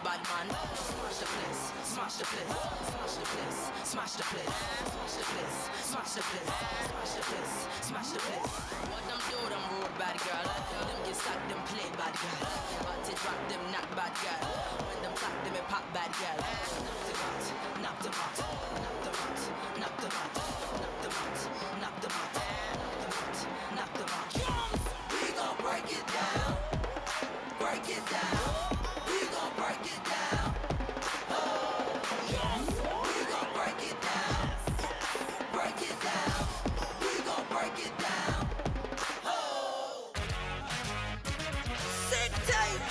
bad man. Smash the place, smash the place, smash the place, smash the place, smash the place, smash the place, smash the place, smash the place. What them do, them road bad girl. Them get stuck, them play bad girl. But it rock them not bad girl. When them clap, them pop bad girl. Knock them out, knock them out, knock them out, knock them out, knock them out, knock them out, knock them out. We gon' break it down, break it down. We gon' break it down. We gon' break it down, break it down. We gon' break it down. Sick tape,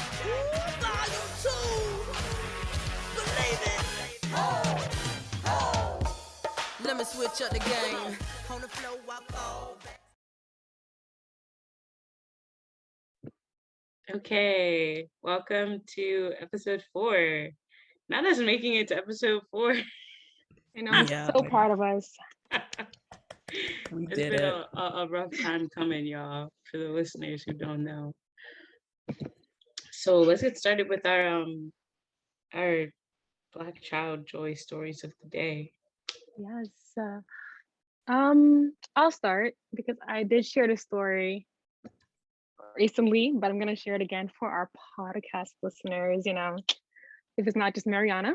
volume 2. Believe it. Let me switch up the game. On the floor, I fall back. Okay, welcome to episode 4. Not us making it to episode 4. And I'm so proud of us. It's been a rough time coming, y'all, for the listeners who don't know. So let's get started with our Black child joy stories of the day. Yes. I'll start because I did share the story recently, but I'm gonna share it again for our podcast listeners, if it's not just Mariana.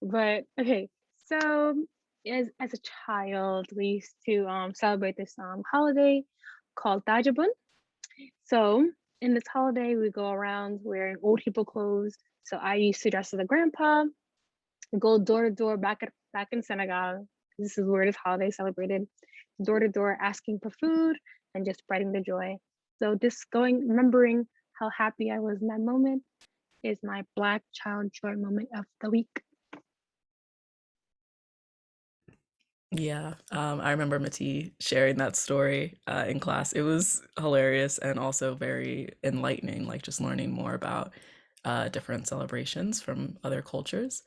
But okay, so as a child, we used to celebrate this holiday called Dajabun. So in this holiday, we go around wearing old people clothes. So I used to dress as a grandpa, go door to door back in Senegal. This is where this holiday is celebrated. Door to door, asking for food and just spreading the joy. So just remembering how happy I was in that moment is my Black child joy moment of the week. Yeah, I remember Maty sharing that story in class. It was hilarious and also very enlightening, like just learning more about different celebrations from other cultures.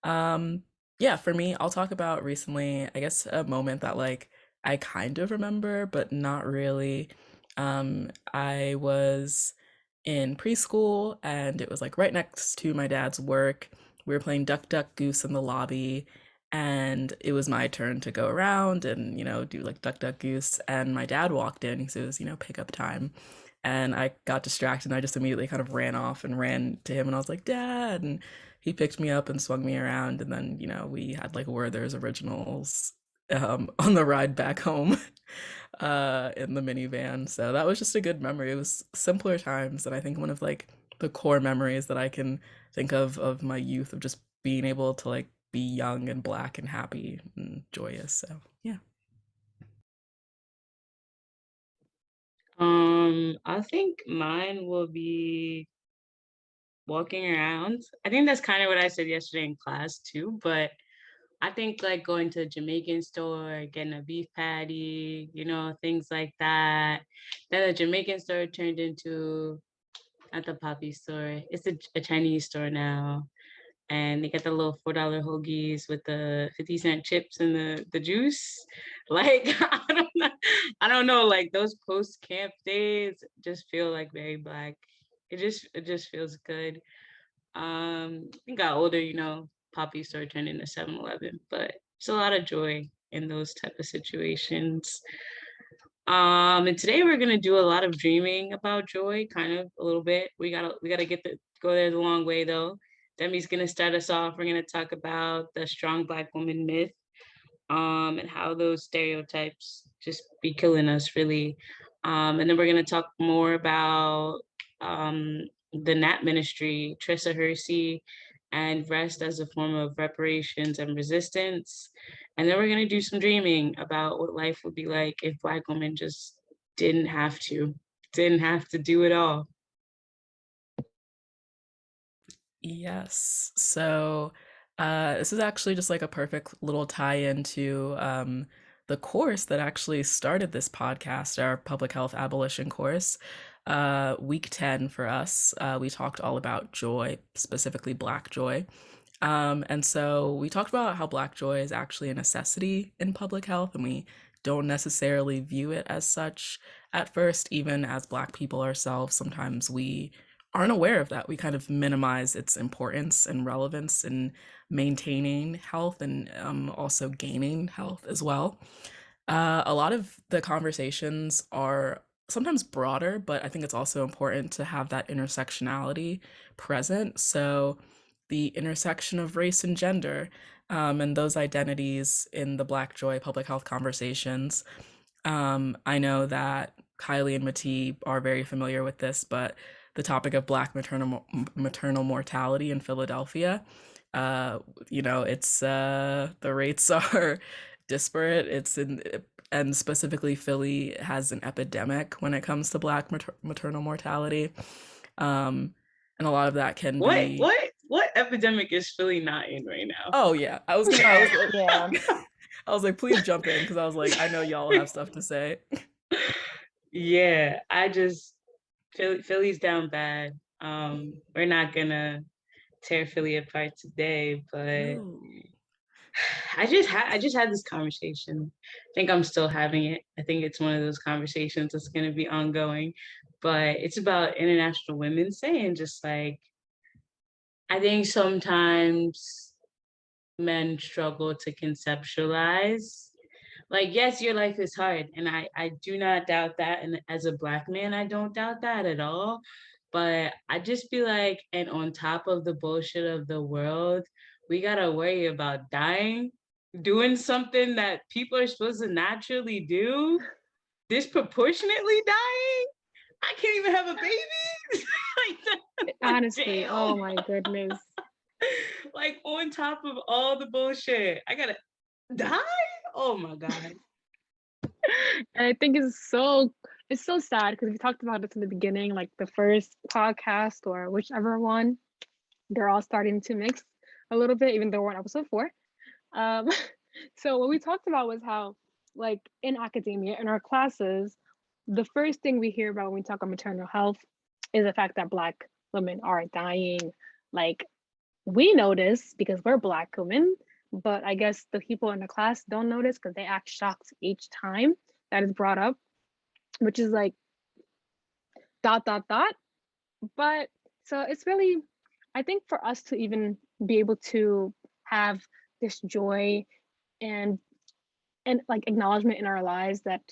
Yeah, for me, I'll talk about recently, I guess, a moment that like I kind of remember, but not really. I was in preschool and it was like right next to my dad's work. We were playing Duck Duck Goose in the lobby and it was my turn to go around and, do like Duck Duck Goose. And my dad walked in because it was, pickup time. And I got distracted and I just immediately kind of ran off and ran to him and I was like, Dad. And he picked me up and swung me around. And then, we had like Werther's Originals on the ride back home in the minivan. So that was just a good memory. It was simpler times. And I think one of like the core memories that I can think of my youth of just being able to like be young and Black and happy and joyous. So yeah. I think mine will be walking around. I think that's kind of what I said yesterday in class too, but I think like going to a Jamaican store, getting a beef patty, things like that. Then the Jamaican store turned into, not the Poppy store, it's a Chinese store now. And they got the little $4 hoagies with the 50-cent chips and the juice. Like, I don't know, like those post-camp days just feel like very Black. It just feels good. I got older, Poppy started turning into 7-Eleven, but it's a lot of joy in those type of situations. And today we're gonna do a lot of dreaming about joy, kind of a little bit. We gotta go there the long way though. Demi's gonna start us off. We're gonna talk about the strong Black woman myth, and how those stereotypes just be killing us really. And then we're gonna talk more about the Nat ministry, Trissa Hersey, and rest as a form of reparations and resistance. And then we're gonna do some dreaming about what life would be like if Black women just didn't have to do it all. Yes. So this is actually just like a perfect little tie-in to the course that actually started this podcast, our public health abolition course. Week 10 for us, we talked all about joy, specifically Black joy. And so we talked about how Black joy is actually a necessity in public health, and we don't necessarily view it as such at first, even as Black people ourselves. Sometimes we aren't aware of that. We kind of minimize its importance and relevance in maintaining health and also gaining health as well. A lot of the conversations are sometimes broader, but I think it's also important to have that intersectionality present. So, the intersection of race and gender, and those identities in the Black Joy public health conversations. I know that Kylie and Maty are very familiar with this, but the topic of Black maternal mortality in Philadelphia, uh, it's the rates are disparate. And specifically Philly has an epidemic when it comes to Black maternal mortality. And a lot of that can What be. what epidemic is Philly not in right now? Oh yeah, I was like, Yeah. I was like, please jump in because I was like, I know y'all have stuff to say. Yeah, I just Philly's down bad. We're not gonna tear Philly apart today, but No. I just had this conversation. I think I'm still having it. I think it's one of those conversations that's gonna be ongoing, but it's about International Women's Day and just like I think sometimes men struggle to conceptualize like yes your life is hard and I do not doubt that, and as a Black man I don't doubt that at all, but I just feel like and on top of the bullshit of the world we gotta worry about dying doing something that people are supposed to naturally do disproportionately dying. I can't even have a baby. Like, Honestly, damn. oh my goodness. Like on top of all the bullshit I gotta die. Oh my god. And I think it's so sad because we talked about this in the beginning, like the first podcast or whichever one, they're all starting to mix a little bit, even though we're on episode 4. Um, so what we talked about was how, like in academia, in our classes, the first thing we hear about when we talk about maternal health is the fact that Black women are dying. Like we notice because we're Black women, but I guess the people in the class don't notice because they act shocked each time that is brought up, which is like dot dot dot. But so it's really, I think for us to even be able to have this joy and like acknowledgement in our lives that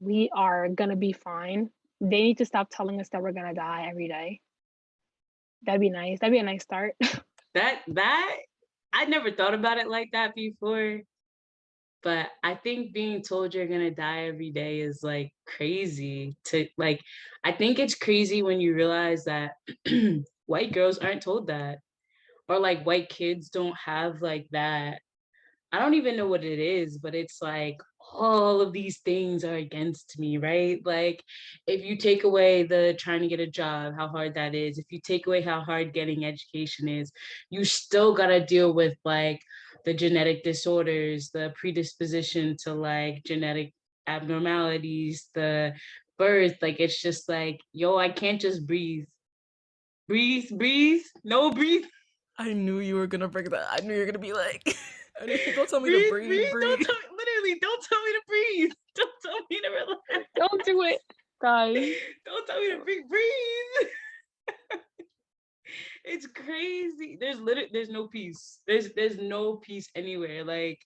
we are gonna be fine, they need to stop telling us that we're gonna die every day. That'd be nice. That'd be a nice start. That I never thought about it like that before, but I think being told you're gonna die every day is like crazy to like I think it's crazy when you realize that white girls aren't told that or like white kids don't have like that. I don't even know what it is, but it's like all of these things are against me, right? Like if you take away the trying to get a job, how hard that is, if you take away how hard getting education is, you still got to deal with like the genetic disorders, the predisposition to like genetic abnormalities, the birth. Like it's just like, yo, I can't just breathe. Breathe, no breathe. I knew you were gonna bring that. I knew you were gonna be like, don't tell me to Breathe. breathe. Don't tell me, literally, don't tell me to breathe. Don't tell me to relax. Don't do it, guys. Don't tell me to breathe. It's crazy. There's no peace. There's no peace anywhere. Like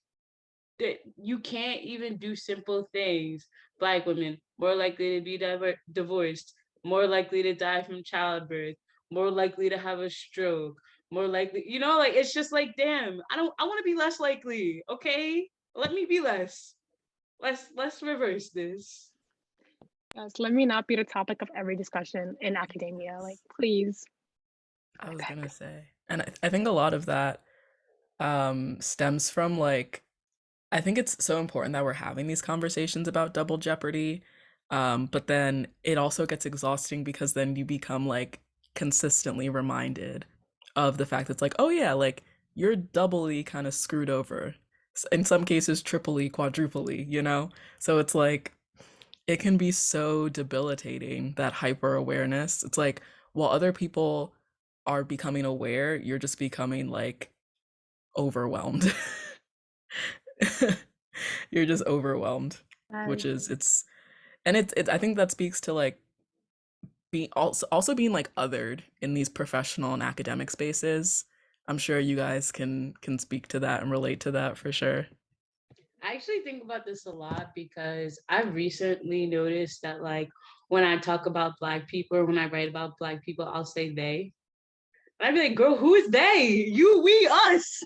that you can't even do simple things. Black women more likely to be divorced, more likely to die from childbirth, more likely to have a stroke, more likely, like it's just like, damn, I want to be less likely. Okay, let me be less. Let's reverse this. Yes, let me not be the topic of every discussion in academia. Like, please. I was gonna say, and I think a lot of that stems from like, I think it's so important that we're having these conversations about double jeopardy, but then it also gets exhausting because then you become like consistently reminded of the fact that it's like, oh yeah, like you're doubly kind of screwed over, in some cases triply, quadruply, So it's like it can be so debilitating, that hyper awareness. It's like while other people are becoming aware, you're just becoming like overwhelmed. You're just overwhelmed, which Yes. is it's I think that speaks to like being also being like othered in these professional and academic spaces. I'm sure you guys can speak to that and relate to that for sure. I actually think about this a lot because I've recently noticed that like when I talk about Black people or when I write about Black people, I'll say they. And I'd be like, girl, who is they? You, we, us.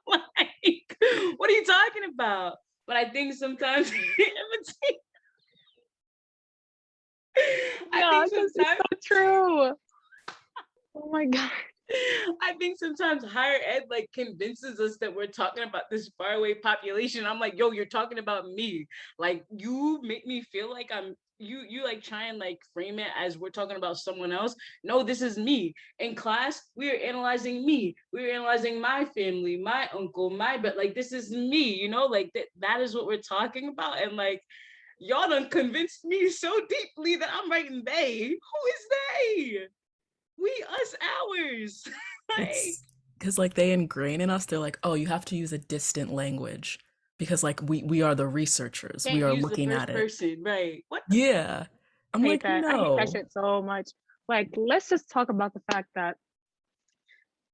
Like, what are you talking about? But I think sometimes I Yeah, think because it's sometimes so true. Oh my God. I think sometimes higher ed like convinces us that we're talking about this faraway population. I'm like, yo, you're talking about me. Like you make me feel like I'm you like try and like frame it as we're talking about someone else. No, this is me. In class, we are analyzing me. We are analyzing my family, my uncle, but like this is me, you know, like that is what we're talking about. And like y'all done convinced me so deeply that I'm writing they. Who is they? We, us, ours. Like, It's because like they ingrain in us, they're like, oh, you have to use a distant language because like we are the researchers. We can't are use the looking first at it. person, right? What the Yeah. I'm Hate like, that. I hate that no. shit so much. Like, let's just talk about the fact that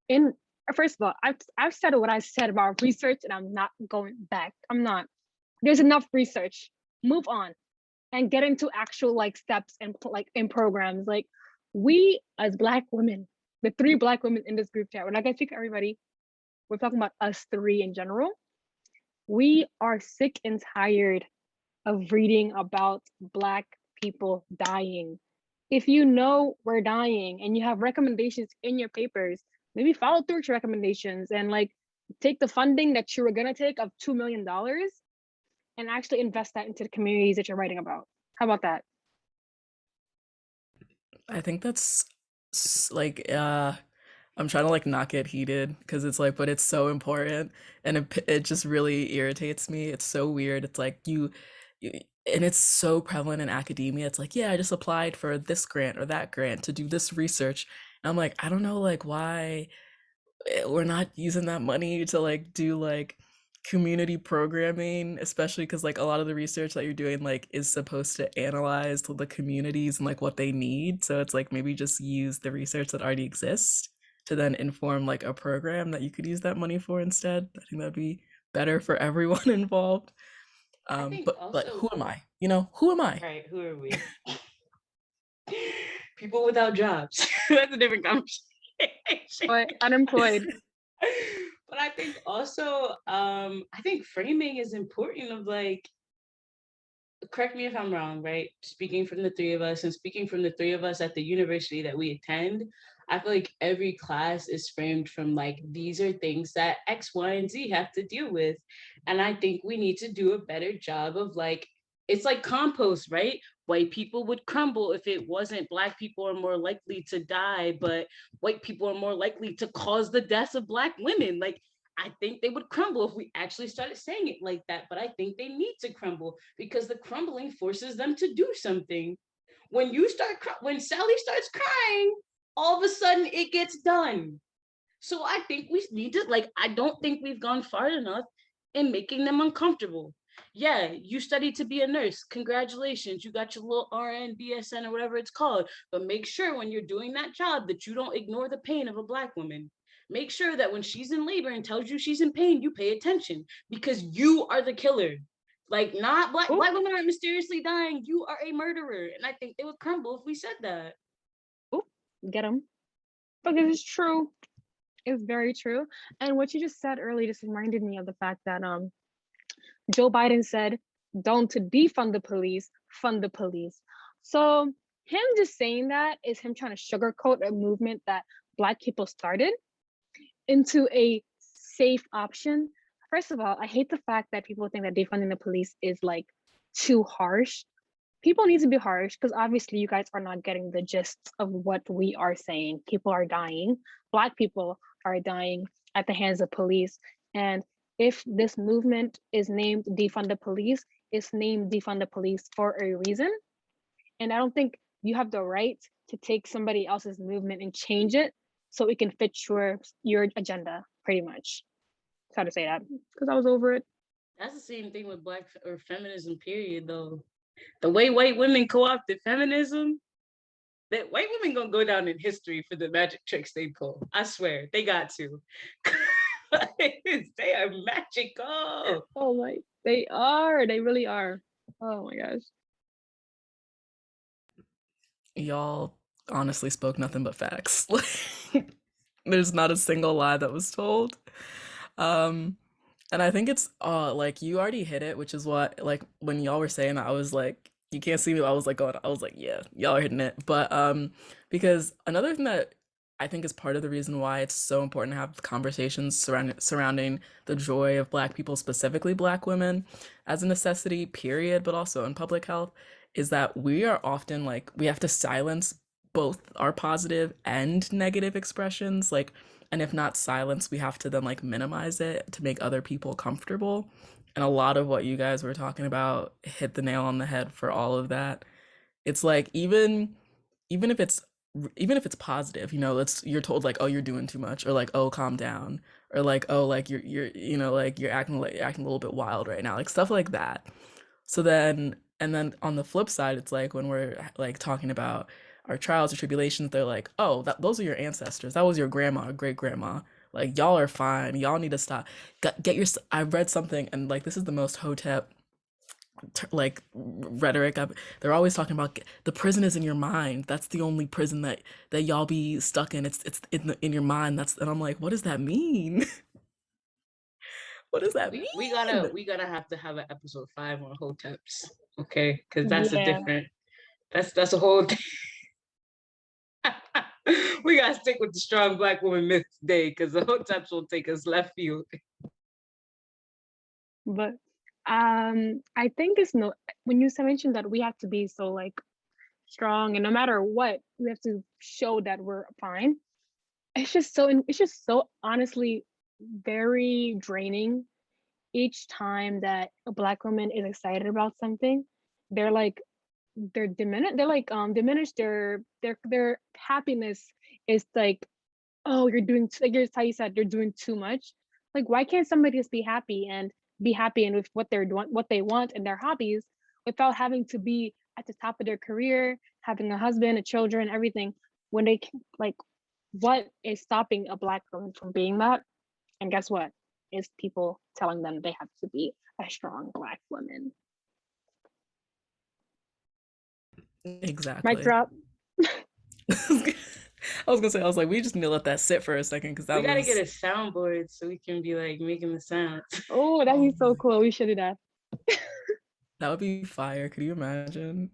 in first of all, I've said what I said about research, and I'm not going back. I'm not. There's enough research. Move on and get into actual like steps and like in programs. Like we as Black women, the three Black women in this group chat, we're not gonna speak for everybody. We're talking about us three in general. We are sick and tired of reading about Black people dying. If you know we're dying and you have recommendations in your papers, maybe follow through with your recommendations and like take the funding that you were gonna take of $2 million and actually invest that into the communities that you're writing about. How about that? I think that's like I'm trying to like not get heated because it's like, but it's so important and it just really irritates me. It's so weird. It's like you and it's so prevalent in academia. It's like, yeah, I just applied for this grant or that grant to do this research. And I'm like, I don't know like why we're not using that money to like do like community programming, especially because like a lot of the research that you're doing like is supposed to analyze the communities and like what they need. So it's like maybe just use the research that already exists to then inform like a program that you could use that money for instead. I think that'd be better for everyone involved. I think But also, who am I? You know, who am I? right, who are we? People without jobs. That's a different conversation. But unemployed. But I think also, I think framing is important of like, correct me if I'm wrong, right? Speaking from the three of us and speaking from the three of us at the university that we attend, I feel like every class is framed from like, these are things that X, Y, and Z have to deal with. And I think we need to do a better job of like, it's like compost, right? White people would crumble if it wasn't Black people are more likely to die, but white people are more likely to cause the deaths of Black women. Like, I think they would crumble if we actually started saying it like that, but I think they need to crumble because the crumbling forces them to do something. When Sally starts crying, all of a sudden it gets done. So I think we need to like, I don't think we've gone far enough in making them uncomfortable. Yeah, you studied to be a nurse. Congratulations. You got your little RN, BSN, or whatever it's called. But make sure when you're doing that job that you don't ignore the pain of a Black woman. Make sure that when she's in labor and tells you she's in pain, you pay attention because you are the killer. Like, not Ooh, Black women aren't mysteriously dying. You are a murderer. And I think they would crumble if we said that. ooh, get them. Because it's true. It's very true. And what you just said earlier just reminded me of the fact that Joe Biden said, don't defund the police, fund the police. So him just saying that is him trying to sugarcoat a movement that Black people started into a safe option. First of all, I hate the fact that people think that defunding the police is like too harsh. People need to be harsh because obviously you guys are not getting the gist of what we are saying. People are dying. Black people are dying at the hands of police. And if this movement is named Defund the Police, it's named Defund the Police for a reason. And I don't think you have the right to take somebody else's movement and change it so it can fit your agenda, pretty much. That's how to say that, because I was over it. That's the same thing with Black or feminism, period, though. The way white women co opted feminism, that white women gonna go down in history for the magic tricks they pull. I swear, they got to. They are magical. Oh my, they are. They really are. Oh my gosh. Y'all honestly spoke nothing but facts. There's not a single lie that was told. Um, and I think it's like you already hit it, which is what like when y'all were saying that, I was like, you can't see me, I was like going, I was like, yeah, y'all are hitting it. But because another thing that I think is part of the reason why it's so important to have conversations surrounding the joy of Black people, specifically Black women, as a necessity, period, but also in public health, is that we are often like we have to silence both our positive and negative expressions, like, and if not silence, we have to then like minimize it to make other people comfortable. And a lot of what you guys were talking about hit the nail on the head for all of that. It's like even if it's even if it's positive, you know, it's you're told like, oh, you're doing too much, or like, oh, calm down, or like, oh, like you're you know, like you're acting a little bit wild right now, like stuff like that. So then, and then on the flip side, it's like when we're like talking about our trials or tribulations, they're like, oh, those are your ancestors. That was your grandma or great grandma. Like, y'all are fine. Y'all need to stop. Get your. I read something, and like, this is the most hotep like rhetoric. They're always talking about the prison is in your mind. That's the only prison that y'all be stuck in. It's in your mind. That's, and I'm like, what does that mean? What does that mean? We gotta have to have an episode 5 on hoteps, okay? Because that's a Yeah. different. That's a whole thing. We gotta stick with the strong Black woman myth today, because the hoteps will take us left field. But I think it's no, when you mentioned that we have to be so like strong and no matter what, we have to show that we're fine. It's just so honestly very draining each time that a Black woman is excited about something. They're like diminished. Their happiness is like, oh, you're doing like how you said, you're doing too much. Like, why can't somebody just be happy and with what they're doing, what they want and their hobbies, without having to be at the top of their career, having a husband, a children, everything, when they can, like, what is stopping a Black woman from being that? And guess what? Is people telling them they have to be a strong Black woman. Mic Exactly. drop. I was gonna say, I was like, we just need to let that sit for a second, because that We gotta was get a soundboard so we can be like making the sounds. Oh, that'd be so cool. We should do that. that would be fire. Could you imagine?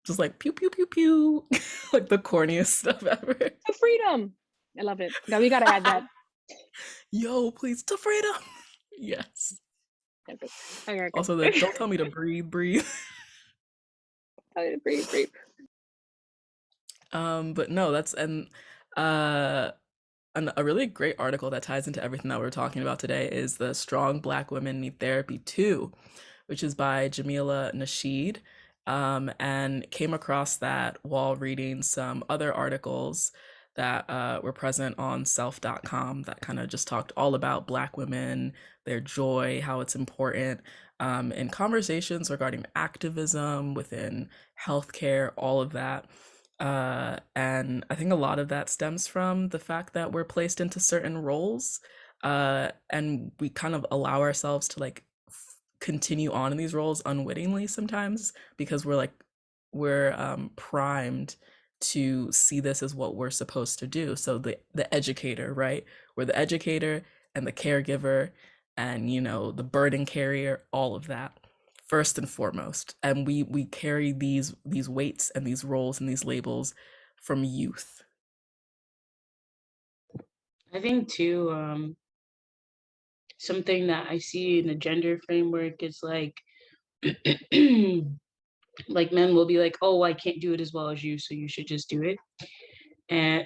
Just like pew pew pew pew, like the corniest stuff ever. To freedom. I love it. Now we gotta add that. Yo, please, to freedom. Yes. Okay. Also, like, don't tell me to breathe. Breathe. But no, that's a really great article that ties into everything that we're talking about today is the Strong Black Women Need Therapy Too, which is by Jamila Nasheed. And came across that while reading some other articles that were present on self.com that kind of just talked all about Black women, their joy, how it's important in conversations regarding activism within healthcare, all of that. And I think a lot of that stems from the fact that we're placed into certain roles, and we kind of allow ourselves to like continue on in these roles unwittingly sometimes because we're primed to see this as what we're supposed to do. So the educator, right? We're the educator and the caregiver and, you know, the burden carrier, all of that first and foremost. And we carry these weights and these roles and these labels from youth. I think too, something that I see in the gender framework is like like men will be like, oh, I can't do it as well as you, so you should just do it. And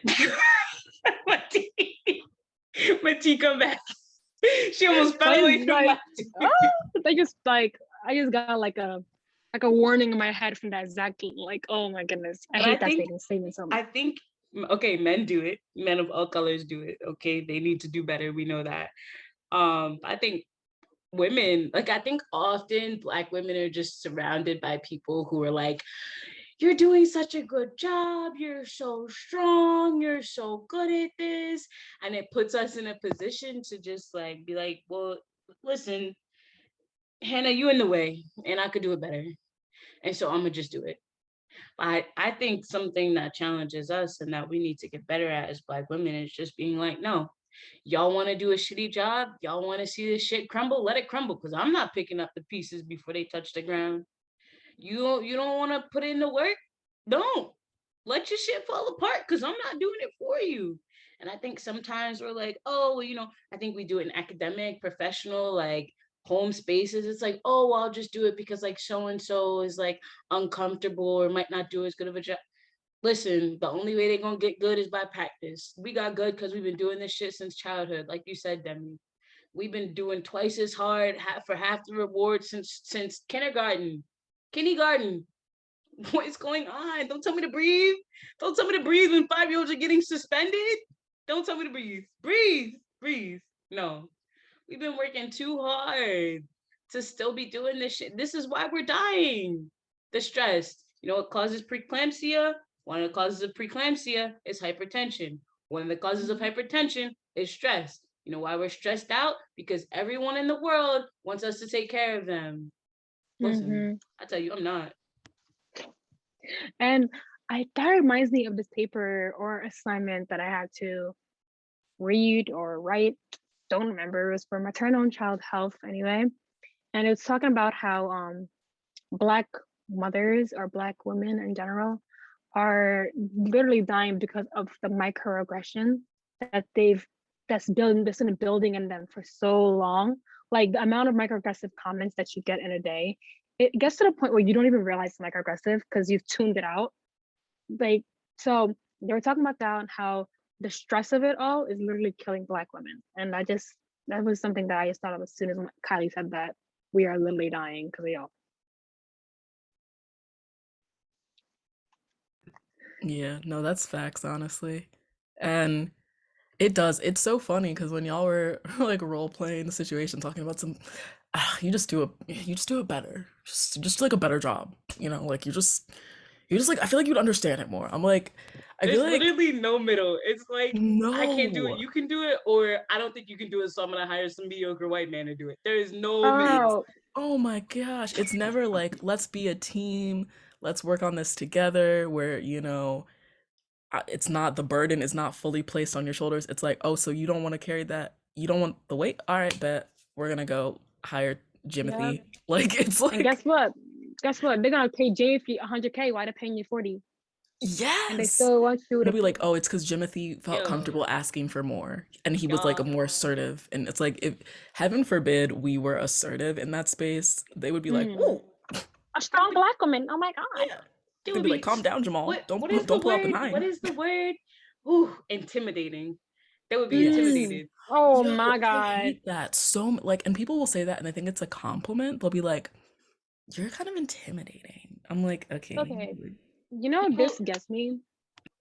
Maty, come back. She almost fell away from like, laughter. oh, they just like, I just got like a warning in my head from that exactly. Like, oh my goodness, I hate that statement so much. I think, okay, men do it. Men of all colors do it. Okay, they need to do better. We know that. I think women, like, I think often Black women are just surrounded by people who are like, you're doing such a good job. You're so strong. You're so good at this. And it puts us in a position to just like be like, well, listen, Hannah, you in the way and I could do it better. And so I'm gonna just do it. I think something that challenges us and that we need to get better at as Black women is just being like, no, y'all want to do a shitty job. Y'all want to see this shit crumble. Let it crumble, because I'm not picking up the pieces before they touch the ground. You don't want to put in the work. Don't let your shit fall apart, because I'm not doing it for you. And I think sometimes we're like, oh, well, I think we do it in academic, professional, like home spaces. It's like, oh, well, I'll just do it because like so and so is like uncomfortable or might not do as good of a job. Listen, the only way they're gonna get good is by practice. We got good because we've been doing this shit since childhood, like you said, Demi. We've been doing twice as hard for half the reward since kindergarten. Kindergarten. What is going on? Don't tell me to breathe. Don't tell me to breathe when 5-year-olds are getting suspended. Don't tell me to breathe. Breathe. No, we've been working too hard to still be doing this shit. This is why we're dying. The stress. You know what causes preeclampsia? One of the causes of preeclampsia is hypertension. One of the causes of hypertension is stress. You know why we're stressed out? Because everyone in the world wants us to take care of them. Listen, I tell you, I'm not. And that reminds me of this paper or assignment that I had to read or write. Don't remember. It was for maternal and child health anyway. And it's talking about how Black mothers or Black women in general are literally dying because of the microaggression that's been building in them for so long. Like the amount of microaggressive comments that you get in a day, it gets to the point where you don't even realize it's microaggressive because you've tuned it out. Like, so they were talking about that and how the stress of it all is literally killing Black women. And that was something that I just thought of as soon as Kylie said that we are literally dying because of y'all. Yeah, no, that's facts, honestly. And it's so funny because when y'all were like role playing the situation, talking about you just do it better. Just like a better job, like you just like, I feel like you'd understand it more. I'm like, I There's feel like literally no middle. It's like, I can't do it. no. You can do it, or I don't think you can do it, so I'm gonna hire some mediocre white man to do it. There is no middle. Oh my gosh. It's never like, let's be a team. Let's work on this together where, it's not, the burden is not fully placed on your shoulders. It's like, oh, so you don't want to carry that? You don't want the weight? All right, bet. We're gonna go hire Jimothy. Yep. Like, it's like, And guess what? They're gonna pay Jimothy 100K. Why they're paying you 40? And they yes. still want you They'll to be like, oh, it's because Jimothy felt Yo, comfortable asking for more. And he was like a y'all. more assertive. And it's like, if heaven forbid we were assertive in that space, they would be like, oh, a strong Black woman. Oh my God. Yeah. they'd be like, calm down, Jamal. What is the Don't pull out the word? What nine. is the word? Ooh, intimidating. They would be Yes. intimidated. Oh Yo, my I God. hate that so like, and people will say that, and I think it's a compliment. They'll be like, "You're kind of intimidating." I'm like, okay. Okay. This gets me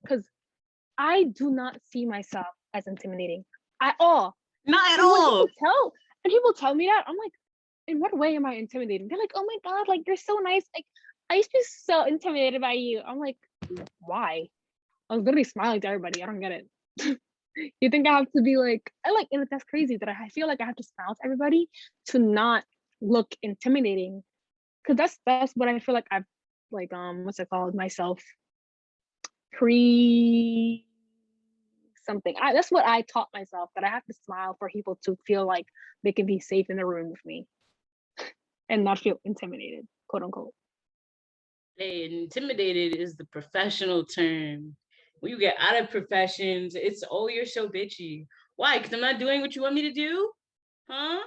because I do not see myself as intimidating at all. Not at And all. when people tell me that, I'm like, in what way am I intimidating? They're like, oh my God, like you're so nice. Like I used to be so intimidated by you. I'm like, why? I was literally smiling to everybody. I don't get it. You think I have to be like, and that's crazy that I feel like I have to smile to everybody to not look intimidating. Cause that's what I feel like I've like, what's it called? Myself pre something. That's what I taught myself, that I have to smile for people to feel like they can be safe in the room with me and not feel intimidated, quote unquote. Hey, intimidated is the professional term. When you get out of professions, it's, oh, you're so bitchy. Why? Because I'm not doing what you want me to do? Huh?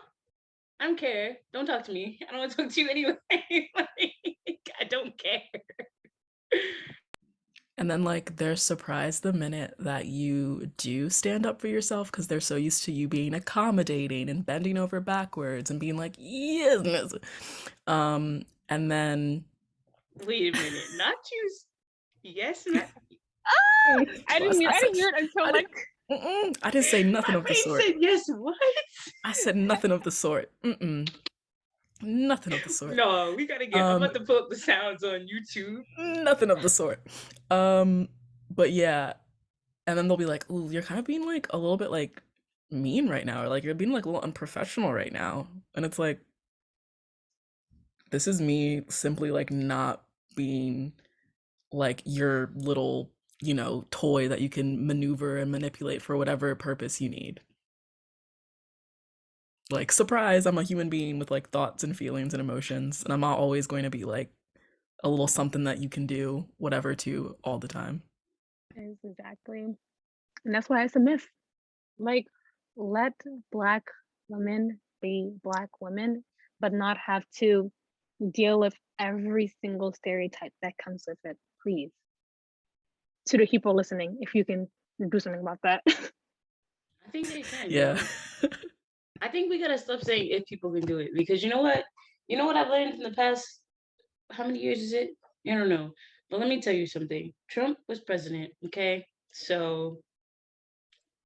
I don't care. Don't talk to me. I don't want to talk to you anyway. I don't care. And then like they're surprised the minute that you do stand up for yourself because they're so used to you being accommodating and bending over backwards and being like, yes, miss. And then Wait a minute. Not you. Yes, ma'am. I didn't hear it until like I didn't say nothing My of the brain sort. said yes. What? I said nothing of the sort. Nothing of the sort. No, we gotta get. I'm Um, about to pull up the sounds on YouTube. Nothing of the sort. But yeah, and then they'll be like, "Ooh, you're kind of being like a little bit like mean right now, or like you're being like a little unprofessional right now." And it's like, this is me simply like not being like your little, toy that you can maneuver and manipulate for whatever purpose you need. Like, surprise, I'm a human being with like thoughts and feelings and emotions, and I'm not always going to be like a little something that you can do whatever to all the time. Yes, exactly. And that's why it's a myth. Like, let Black women be Black women, but not have to deal with every single stereotype that comes with it. Please. To the people listening, if you can do something about that. I think they can, Yeah. yo. I think we gotta stop saying if people can do it, because you know what? You know what I've learned in the past, how many years is it? I don't know. But let me tell you something. Trump was president, okay? So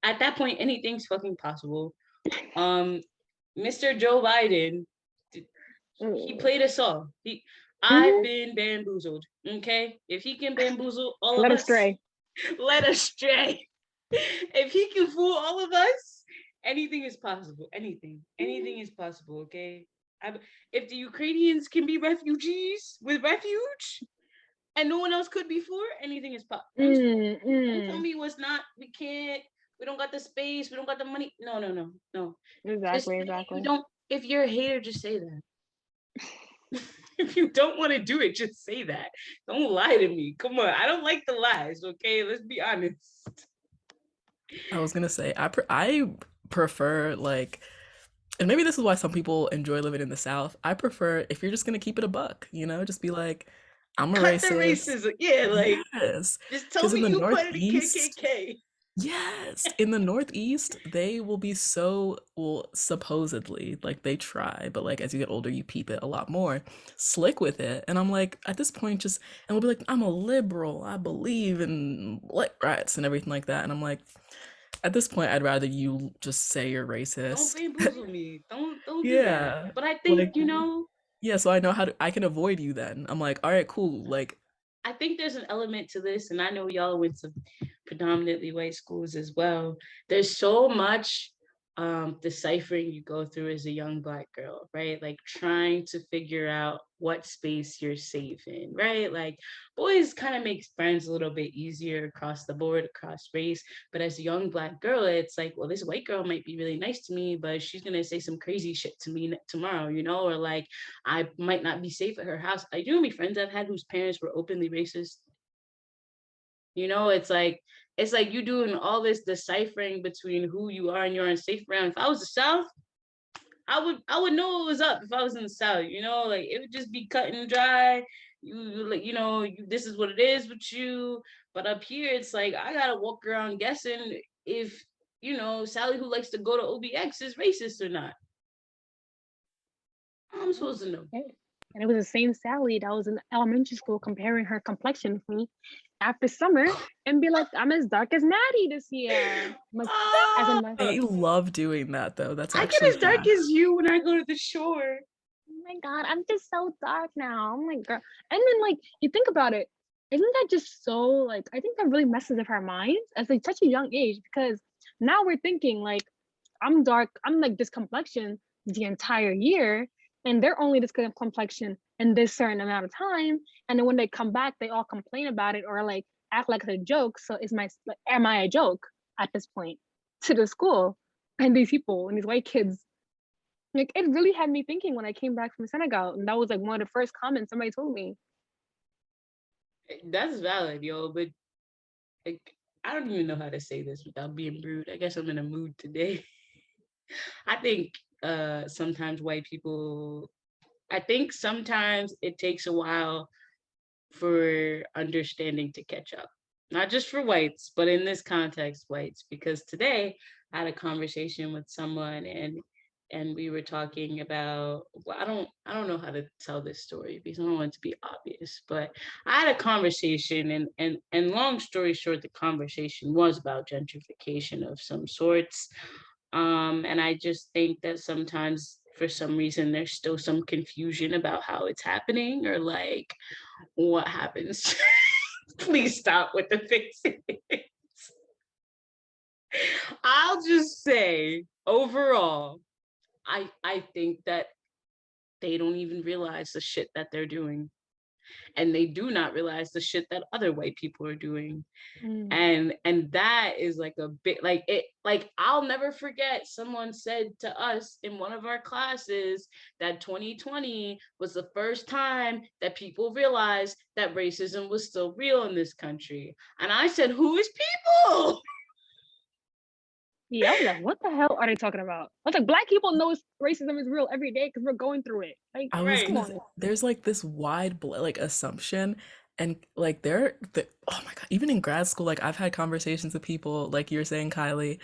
at that point, anything's fucking possible. Mr. Joe Biden, he played us all. I've Mhm. been bamboozled, okay? If he can bamboozle all of Let us us, stray. let us stray. If he can fool all of us, anything is possible. Anything is possible. Okay. If the Ukrainians can be refugees with refuge, and no one else could before, anything is possible. Don't tell me what's not. We can't. We don't got the space. We don't got the money. No. Just Exactly, if you exactly. don't. If you're a hater, just say that. If you don't want to do it, just say that. Don't lie to me. Come on. I don't like the lies. Okay, let's be honest. I was gonna say I prefer like, and maybe this is why some people enjoy living in the South. I prefer if you're just gonna keep it a buck, just be like, I'm a Cut the racist. racism. Yeah, like Yes, just tell because in me the you part of the Northeast, KKK. yes, in the Northeast, they will be so, well, supposedly, like they try, but like as you get older, you peep it a lot more, slick with it. And I'm like, at this point, and we'll be like, I'm a liberal, I believe in black rights and everything like that. And I'm like, at this point, I'd rather you just say you're Don't racist. bamboozle me. Don't do that. Yeah. But I think, Like, yeah, so I know I can avoid you then. I'm like, all right, cool. Like, I think there's an element to this, and I know y'all went to predominantly white schools as well. There's so much deciphering you go through as a young Black girl, right? Like trying to figure out what space you're safe in, right? Like boys kind of makes friends a little bit easier across the board, across race. But as a young Black girl, it's like, well, this white girl might be really nice to me, but she's gonna say some crazy shit to me tomorrow, or like I might not be safe at her house. I do have many friends I've had whose parents were openly racist. It's like you doing all this deciphering between who you are and you're unsafe around. If I was the South, I would know what was up if I was in the South. Like it would just be cut and dry. This is what it is with you. But up here, it's like I gotta walk around guessing if Sally, who likes to go to OBX, is racist or not. I'm supposed to know. And it was the same Sally that was in elementary school comparing her complexion with me after summer and be like, I'm as dark as Maty this year. Like, as in my, they love doing that though. That's I get actually as dark fun. as you when I go to the shore. oh my God, I'm just so dark now. Oh my God. And then like, you think about it, isn't that just so like, I think that really messes with our minds at like such a young age, because now we're thinking like, I'm dark, I'm like this complexion the entire year, and they're only this kind of complexion in this certain amount of time. And then when they come back, they all complain about it or like act like it's a joke. So am I a joke at this point to the school and these people and these white kids? Like it really had me thinking when I came back from Senegal, and that was like one of the first comments somebody told me. That's valid, yo, but like, I don't even know how to say this without being rude. I guess I'm in a mood today. I think sometimes white people, I think sometimes it takes a while for understanding to catch up. Not just for whites, but in this context, whites. Because today I had a conversation with someone, and we were talking about, well, I don't know how to tell this story because I don't want it to be obvious, but I had a conversation, and long story short, the conversation was about gentrification of some sorts. And I just think that sometimes for some reason there's still some confusion about how it's happening or like what happens. Please stop with the fixing. I'll just say overall, I think that they don't even realize the shit that they're doing. And they do not realize the shit that other white people are doing. And that is like a big, like it, like I'll never forget someone said to us in one of our classes that 2020 was the first time that people realized that racism was still real in this country. And I said, who is people? Yeah, I was like, what the hell are they talking about? I was like, Black people know racism is real every day because we're going through it. Like, I was Right. come gonna on. say, there's like this wide like assumption, and like oh my God, even in grad school, like I've had conversations with people like you're saying, Kylie,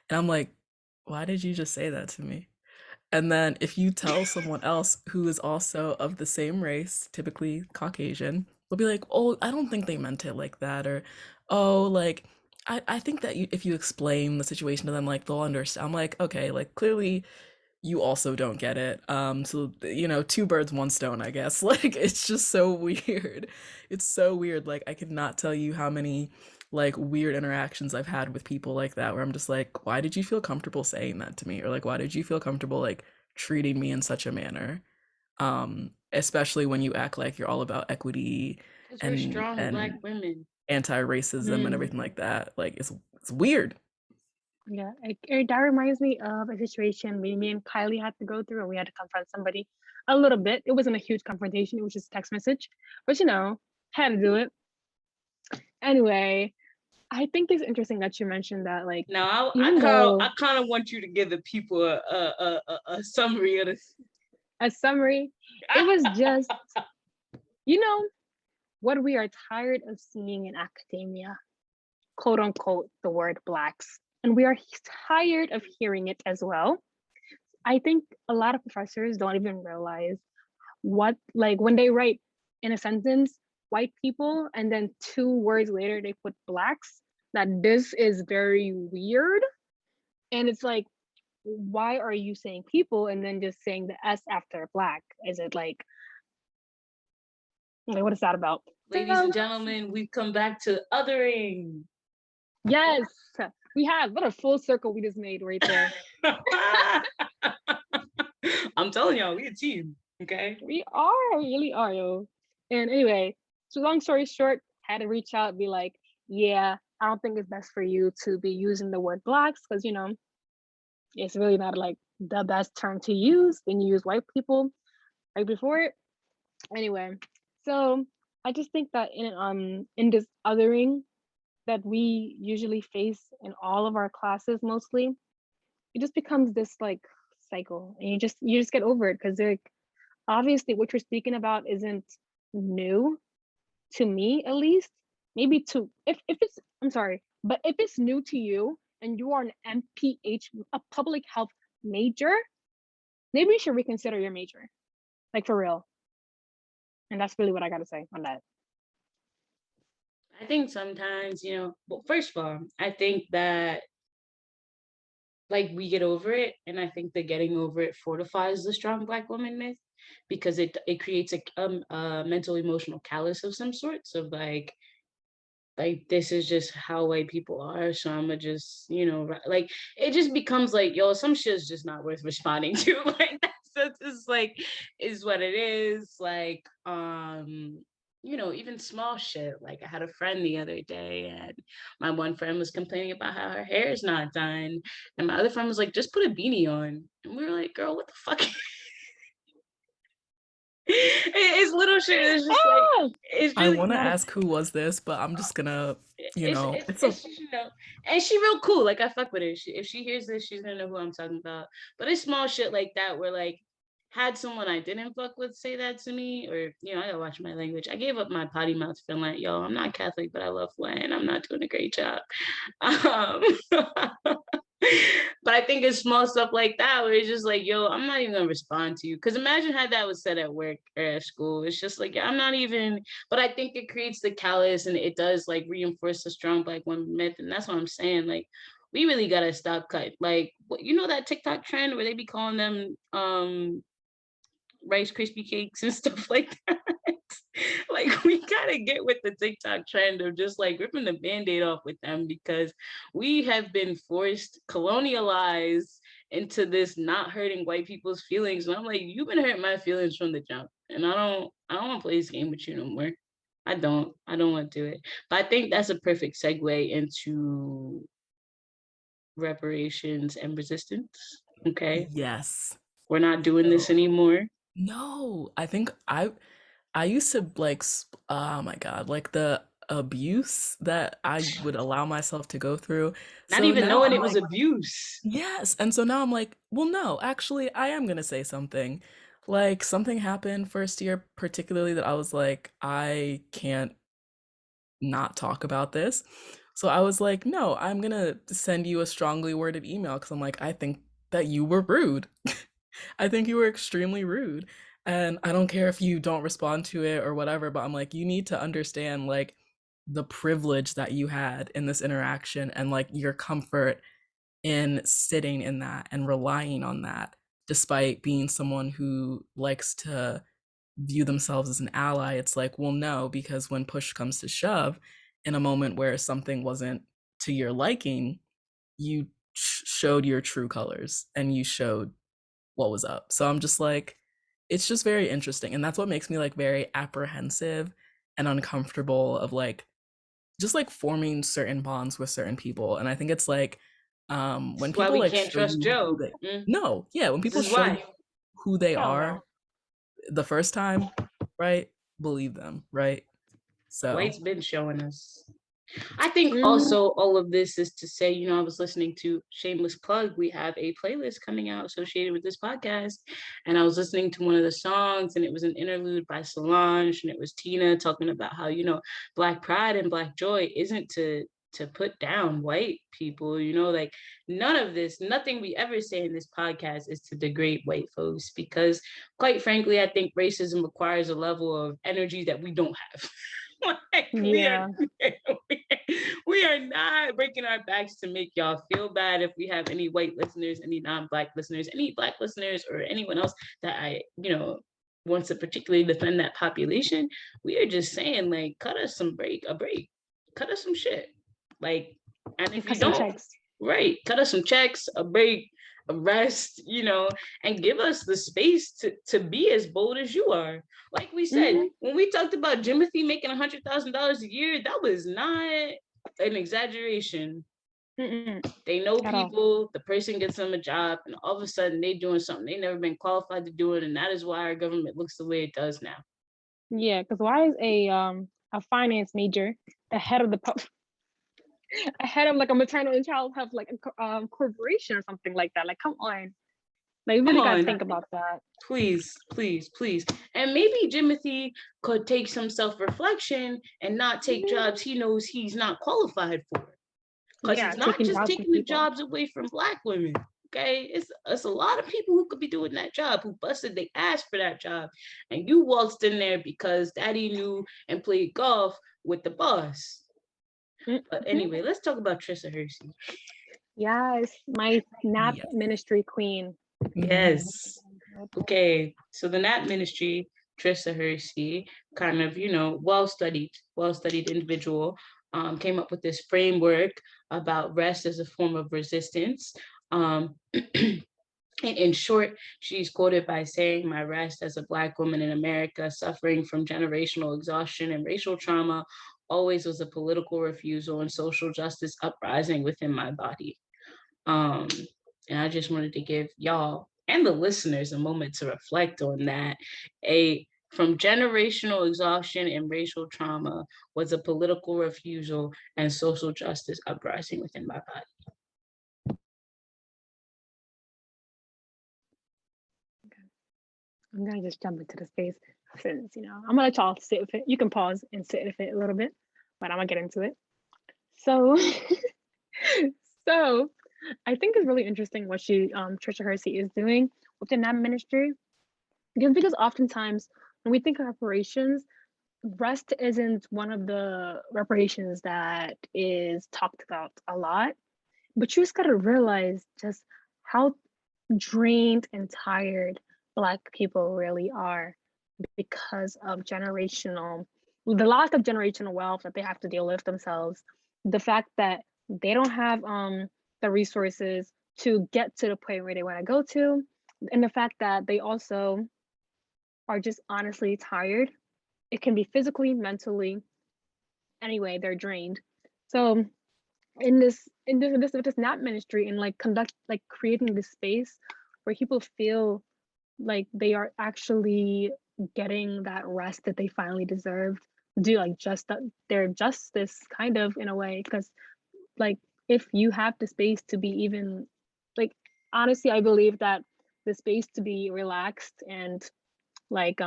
and I'm like, why did you just say that to me? And then if you tell someone else who is also of the same race, typically Caucasian, they'll be like, oh, I don't think they meant it like that, or oh, like I think that if you explain the situation to them, like they'll understand. I'm like, okay, like clearly you also don't get it. So you know, two birds, one stone, I guess. Like it's just so weird. It's so weird. Like I could not tell you how many like weird interactions I've had with people like that where I'm just like, why did you feel comfortable saying that to me? Or like why did you feel comfortable like treating me in such a manner? Especially when you act like you're all about equity Because we're strong Black and women. anti-racism and everything like that. Like it's weird. Yeah, that reminds me of a situation me and Kylie had to go through, and we had to confront somebody a little bit. It wasn't a huge confrontation; it was just text message, but had to do it anyway. I think it's interesting that you mentioned that, like, Now even though I kind of want you to give the people a summary of this. a summary, it was just, what we are tired of seeing in academia, quote unquote, the word Blacks, and we are tired of hearing it as well. I think a lot of professors don't even realize what, like, when they write in a sentence, white people, and then 2 words later they put Blacks, that this is very weird. And it's like, why are you saying people and then just saying the S after Black? Is it like what is that about? Ladies and gentlemen, we've come back to othering. Yes, we have. What a full circle we just made right there. I'm telling y'all, we a team, okay? We really are, yo. And anyway, so long story short, had to reach out and be like, yeah, I don't think it's best for you to be using the word Blacks because, it's really not like the best term to use when you use white people right before it. Anyway, so I just think that in this othering that we usually face in all of our classes mostly, it just becomes this like cycle, and you just get over it because like obviously what you're speaking about isn't new to me, at least. Maybe to if it's I'm sorry, but if it's new to you and you are an MPH, a public health major, maybe you should reconsider your major, like for real. And that's really what I got to say on that. I think sometimes, well, first of all, I think that like we get over it, and I think that getting over it fortifies the strong Black woman myth because it creates a mental emotional callus of some sorts of like this is just how white people are, so I'ma just like it just becomes like, yo, some shit's just not worth responding to. Like that's just like is what it is. Like even small shit. Like I had a friend the other day, and my one friend was complaining about how her hair is not done, and my other friend was like, just put a beanie on, and we were like, girl, what the fuck? It's little shit. It's just like it's I really want to not ask who was this, but I'm just gonna, it's and she real cool. Like I fuck with her. If she hears this, she's gonna know who I'm talking about. But it's small shit like that where like had someone I didn't fuck with say that to me, or I gotta watch my language. I gave up my potty mouth feeling like, yo, I'm not Catholic, but I love Hawaiian. I'm not doing a great job. But I think it's small stuff like that where it's just like, yo, I'm not even gonna respond to you. Because imagine how that was said at work or at school. It's just like, yeah, I'm not even. But I think it creates the callous, and it does like reinforce the strong Black woman myth. And that's what I'm saying. Like, we really gotta stop cut. Like, you know that TikTok trend where they be calling them Rice Krispie cakes and stuff like that. Like, we gotta get with the TikTok trend of just like ripping the band-aid off with them, because we have been forced, colonialized into this not hurting white people's feelings. And I'm like, you've been hurting my feelings from the jump. And I don't want to play this game with you no more. I don't want to do it. But I think that's a perfect segue into reparations and resistance. Okay. Yes. We're not doing this So, anymore. no, I think I used to like oh my God, like the abuse that I would allow myself to go through. Not So even now knowing I'm it was like, abuse. yes. And so now I'm like, well, no, actually, I am gonna say something. Like something happened first year, particularly that I was like, I can't not talk about this. So I was like, no, I'm gonna send you a strongly worded email because I'm like, I think that you were rude. I think you were extremely rude. And I don't care if you don't respond to it or whatever, but I'm like, you need to understand like the privilege that you had in this interaction and like your comfort in sitting in that and relying on that, despite being someone who likes to view themselves as an ally. It's like, well, no, because when push comes to shove, in a moment where something wasn't to your liking, you showed your true colors and you showed what was up. So I'm just like, it's just very interesting. And that's what makes me like very apprehensive and uncomfortable of like just like forming certain bonds with certain people. And I think it's like when That's why people we like can't show trust you who Joe. they no, yeah, when This people is show you why. who they Hell are no. the first time, right? Believe them, right? So White's been showing us. I think Hmm. also all of this is to say, I was listening to, shameless plug, we have a playlist coming out associated with this podcast. And I was listening to one of the songs, and it was an interlude by Solange, and it was Tina talking about how, Black pride and Black joy isn't to put down white people, like none of this, nothing we ever say in this podcast is to degrade white folks, because quite frankly, I think racism requires a level of energy that we don't have. Like, Yeah. we are not breaking our backs to make y'all feel bad. If we have any white listeners, any non-Black listeners, any Black listeners, or anyone else that wants to particularly defend that population, we are just saying, like, cut us some a break, cut us some shit. Like, and if you Cut some don't, checks. right, cut us some checks, a break, a rest, and give us the space to be as bold as you are. Like we said, Hmm. when we talked about Jimothy making $100,000 a year, that was not an exaggeration. Mm-mm. They know At all. people, the person gets them a job, and all of a sudden they doing something they never been qualified to do it, and that is why our government looks the way it does now. Yeah, because why is a finance major the head of the ahead of like a maternal and child health like a corporation or something like that? Like, come on. Like, you Come really gotta on, think about that. please, please, please. And maybe Jimothy could take some self-reflection and not take Mhm. jobs he knows he's not qualified for. Because Yeah, he's not taking just jobs from taking the people. jobs away from Black women. Okay, it's a lot of people who could be doing that job, who busted they ass for that job, and you waltzed in there because Daddy knew and played golf with the boss. But Mhm. anyway, let's talk about Trissa Hersey. Yes, my nap yeah. ministry queen. Mhm. Yes. Okay, so the Nat Ministry, Trissa Hersey, kind of, well-studied individual, came up with this framework about rest as a form of resistance. And in short, she's quoted by saying, "My rest as a Black woman in America suffering from generational exhaustion and racial trauma always was a political refusal and social justice uprising within my body." Um, and I just wanted to give y'all and the listeners a moment to reflect on that. From generational exhaustion and racial trauma was a political refusal and social justice uprising within my body. I'm gonna just jump into the space since I'm gonna let y'all sit with it. You can pause and sit with it a little bit, but I'm gonna get into it. So, so I think it's really interesting what Trisha Hersey is doing within that ministry, because oftentimes when we think of reparations, rest isn't one of the reparations that is talked about a lot. But you just gotta realize just how drained and tired Black people really are because of the lack of generational wealth that they have to deal with themselves. The fact that they don't have the resources to get to the point where they want to go to, and the fact that they also are just honestly tired. It can be physically, mentally, anyway, they're drained. So in this nap ministry and creating this space where people feel like they are actually getting that rest that they finally deserved, do like just their justice kind of in a way, because like if you have the space to be even like honestly, I believe that the space to be relaxed and like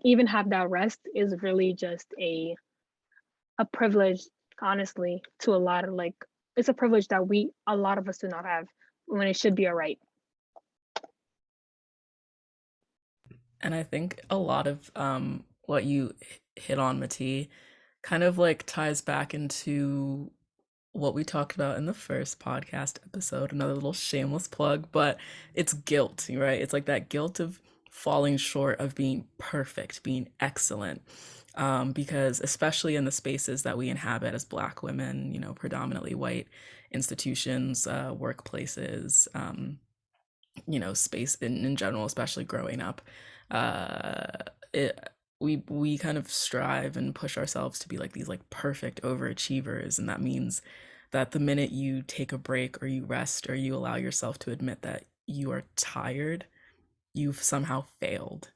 even have that rest is really just a privilege, honestly, to a lot of it's a privilege that a lot of us do not have when it should be a right. And I think a lot of what you hit on, Maty, kind of like ties back into what we talked about in the first podcast episode. Another little shameless plug, but it's guilt, right? It's like that guilt of falling short of being perfect, being excellent. Because especially in the spaces that we inhabit as Black women, you know, predominantly white institutions, workplaces, you know, space in general, especially growing up, uh, it, we kind of strive and push ourselves to be like these like perfect overachievers, and that means that the minute you take a break or you rest or you allow yourself to admit that you are tired, you've somehow failed.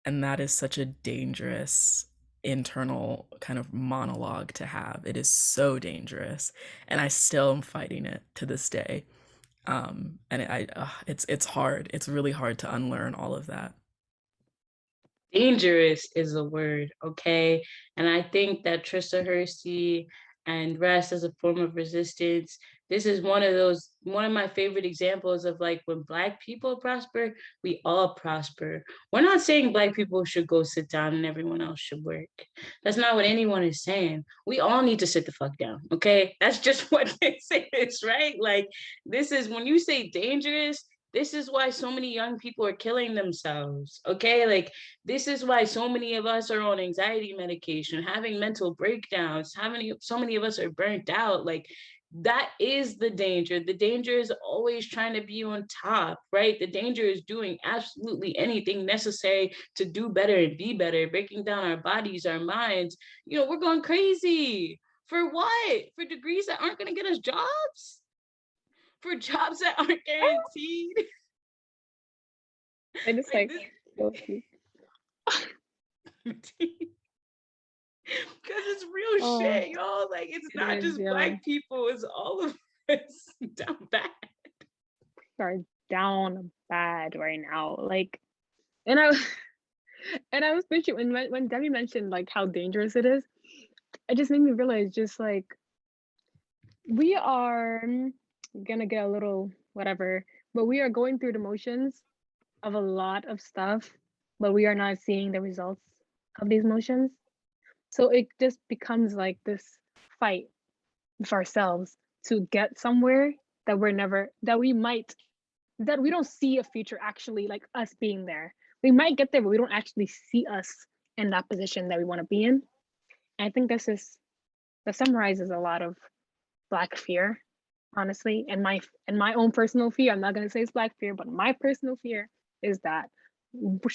And that is such a dangerous internal kind of monologue to have. It is so dangerous, and I still am fighting it to this day. And it's hard. It's really hard to unlearn all of that. Dangerous is a word, okay? And I think that Trista Hersey and rest as a form of resistance, this is one of my favorite examples of like when Black people prosper, we all prosper. We're not saying Black people should go sit down and everyone else should work. That's not what anyone is saying. We all need to sit the fuck down, okay? That's just what this is, right? Like, this is when you say dangerous, this is why so many young people are killing themselves, okay? Like, this is why so many of us are on anxiety medication, having mental breakdowns, so many of us are burnt out. Like, that is the danger. The danger is always trying to be on top, right? The danger is doing absolutely anything necessary to do better and be better, breaking down our bodies, our minds. You know, we're going crazy. For what? For degrees that aren't going to get us jobs? For jobs that aren't guaranteed? I just Like because it's real shit, y'all. Like, it's not just Black people, it's all of us down bad. Are down bad right now. Like, and I was thinking when Demi mentioned like how dangerous it is, it just made me realize just like we are gonna get a little whatever, but we are going through the motions of a lot of stuff, but we are not seeing the results of these motions. So it just becomes like this fight for ourselves to get somewhere that we don't see a future actually like us being there. We might get there, but we don't actually see us in that position that we want to be in. And I think that summarizes a lot of Black fear, honestly, and my own personal fear. I'm not gonna say it's Black fear, but my personal fear is that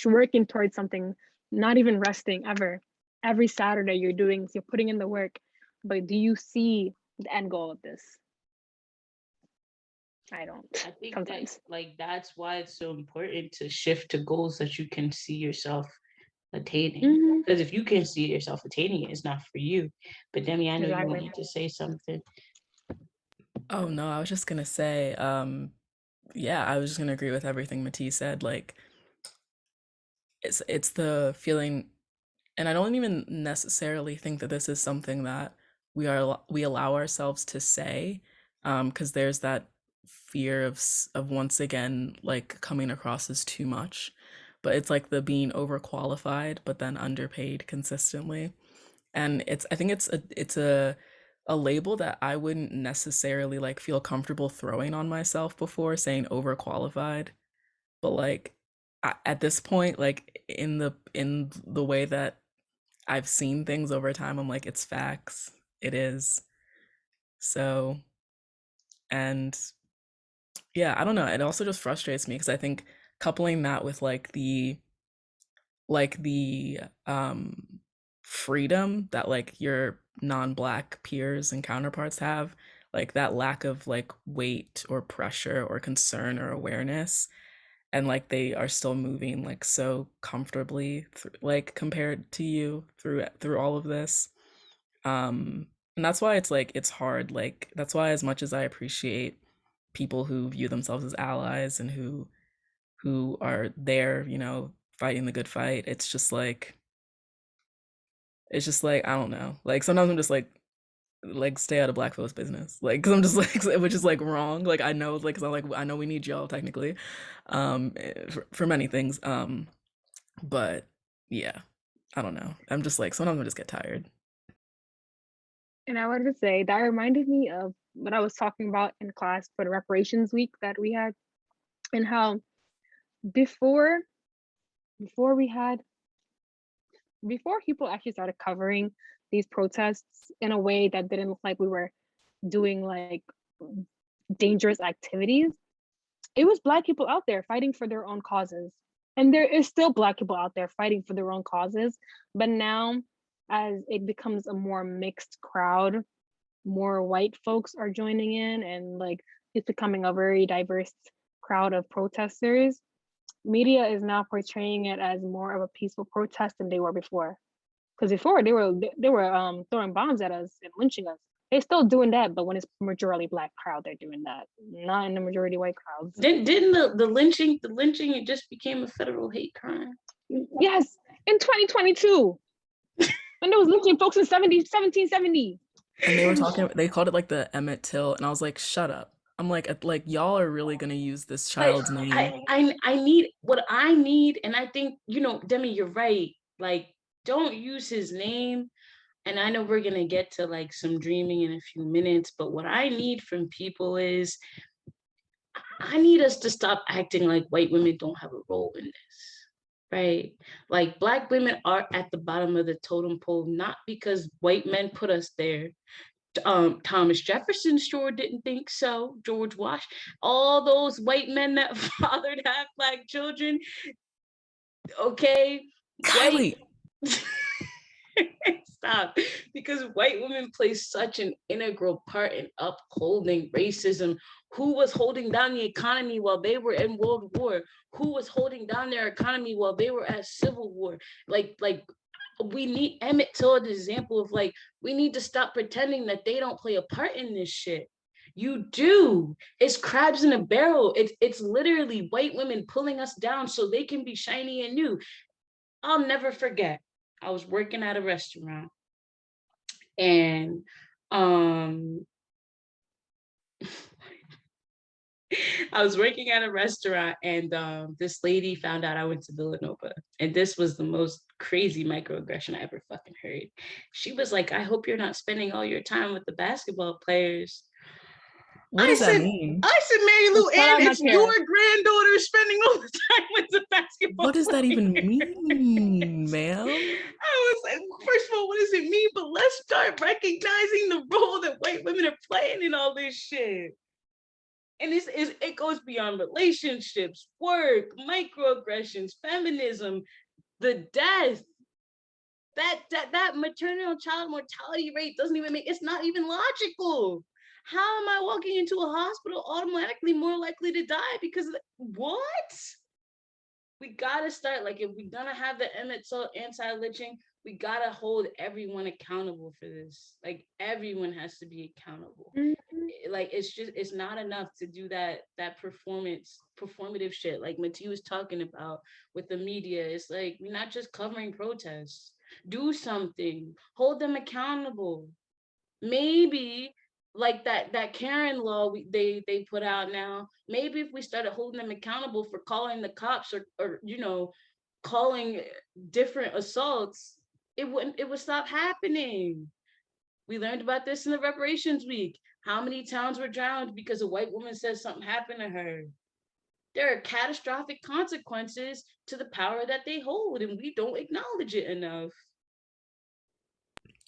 working towards something, not even resting ever. Every Saturday you're putting in the work, but do you see the end goal of this? I don't. I think sometimes. that like that's why it's so important to shift to goals that you can see yourself attaining. Because if you can see yourself attaining it, it's not for you. But Demi, I know you wanted to say something. Oh no, I was just gonna say, yeah, I was just gonna agree with everything Maty said. Like, it's the feeling, and I don't even necessarily think that this is something that we allow ourselves to say, because there's that fear of once again like coming across as too much, but it's like the being overqualified but then underpaid consistently. And I think it's a a label that I wouldn't necessarily like feel comfortable throwing on myself before, saying overqualified. But like at this point, like in the way that I've seen things over time, I'm like, it's facts. It is. So, and yeah, I don't know. It also just frustrates me because I think coupling that with like the freedom that like your non-black peers and counterparts have, like that lack of like weight or pressure or concern or awareness, and like they are still moving like so comfortably like compared to you through all of this. And that's why it's like it's hard. Like that's why, as much as I appreciate people who view themselves as allies and who are there, fighting the good fight, it's just like I don't know. Like sometimes I'm just like stay out of black folks' business. Like, cause I'm just like, which is like wrong. Like I know, like, cause I'm like I know we need y'all technically, for many things. But yeah, I don't know. I'm just like sometimes I just get tired. And I wanted to say that reminded me of what I was talking about in class for the reparations week that we had, and how before before we had before people actually started covering these protests in a way that didn't look like we were doing like dangerous activities, it was Black people out there fighting for their own causes. And there is still Black people out there fighting for their own causes. But now, as it becomes a more mixed crowd, more white folks are joining in, and like it's becoming a very diverse crowd of protesters. Media is now portraying it as more of a peaceful protest than they were before. Because before they were throwing bombs at us and lynching us. They're still doing that, but when it's majority Black crowd, they're doing that, not in the majority white crowds. Didn't the lynching it just became a federal hate crime? Yes, in 2022, when there was lynching folks in 1770. And they called it like the Emmett Till, and I was like, shut up. I'm like y'all are really gonna use this child's name. I need what I need, and I think Demi, you're right. Like, don't use his name. And I know we're gonna get to like some dreaming in a few minutes, but what I need from people is I need us to stop acting like white women don't have a role in this. Right? Like Black women are at the bottom of the totem pole, not because white men put us there. Thomas Jefferson sure didn't think so. George Washington, all those white men that fathered half Black children. Okay, Kylie. Stop, because white women play such an integral part in upholding racism. Who was holding down the economy while they were in World War? Who was holding down their economy while they were at Civil War? Like we need Emmett Till an example of like we need to stop pretending that they don't play a part in this shit. You do. It's crabs in a barrel. It's literally white women pulling us down so they can be shiny and new. I'll never forget. I was working at a restaurant, and I was working at a restaurant, and this lady found out I went to Villanova, and this was the most crazy microaggression I ever fucking heard. She was like, "I hope you're not spending all your time with the basketball players." What does that mean? I said, Mary Lou Ann, it's care. your granddaughter spending all the time with the basketball. What does that even mean, ma'am? I was like, first of all, what does it mean? But let's start recognizing the role that white women are playing in all this shit. And it goes beyond relationships, work, microaggressions, feminism, the death. That maternal child mortality rate doesn't even it's not even logical. How am I walking into a hospital automatically more likely to die because of what? We gotta start, like, if we're gonna have the Emmett Till anti-lynching, we gotta hold everyone accountable for this. Like, everyone has to be accountable. Mm-hmm. Like, it's not enough to do that performative shit like Maty was talking about with the media. It's like, we're not just covering protests. Do something, hold them accountable. Maybe like that Karen law they put out now, maybe if we started holding them accountable for calling the cops or calling different assaults, it would stop happening. We learned about this in the reparations week. How many towns were drowned because a white woman said something happened to her? There are catastrophic consequences to the power that they hold, and we don't acknowledge it enough.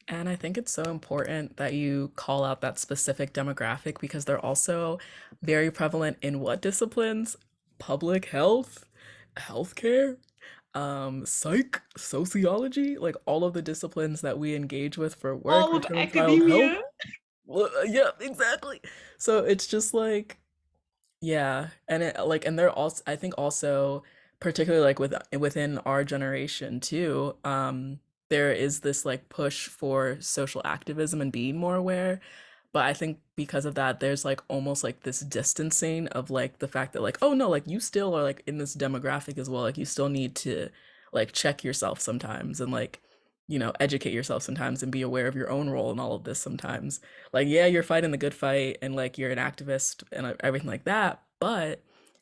And I think it's so important that you call out that specific demographic because they're also very prevalent in what disciplines? Public health, healthcare, psych, sociology, like all of the disciplines that we engage with for work, All of maternal child health. academia. Well, yeah, exactly. So it's just like, yeah, and it like, and they're also, I think also, particularly like within our generation too, there is this like push for social activism and being more aware. But I think because of that, there's like almost like this distancing of like the fact that like, oh no, like you still are like in this demographic as well. Like you still need to like check yourself sometimes and like, educate yourself sometimes and be aware of your own role in all of this sometimes. Like, yeah, you're fighting the good fight and like you're an activist and everything like that. But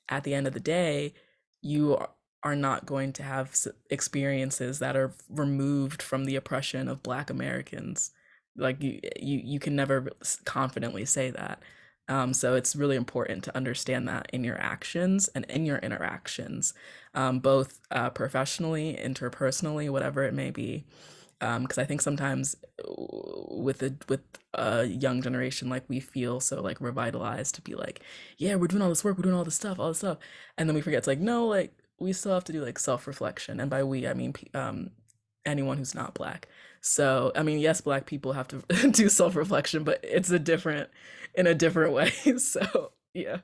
at the end of the day, you are not going to have experiences that are removed from the oppression of Black Americans. Like you can never confidently say that. So it's really important to understand that in your actions and in your interactions, both professionally, interpersonally, whatever it may be. Because I think sometimes with a young generation, like we feel so like revitalized to be like, yeah, we're doing all this work, we're doing all this stuff, and then we forget it's like no, like we still have to do like self-reflection, and by we I mean anyone who's not Black. So I mean, yes, Black people have to do self-reflection, but it's in a different way. So yeah.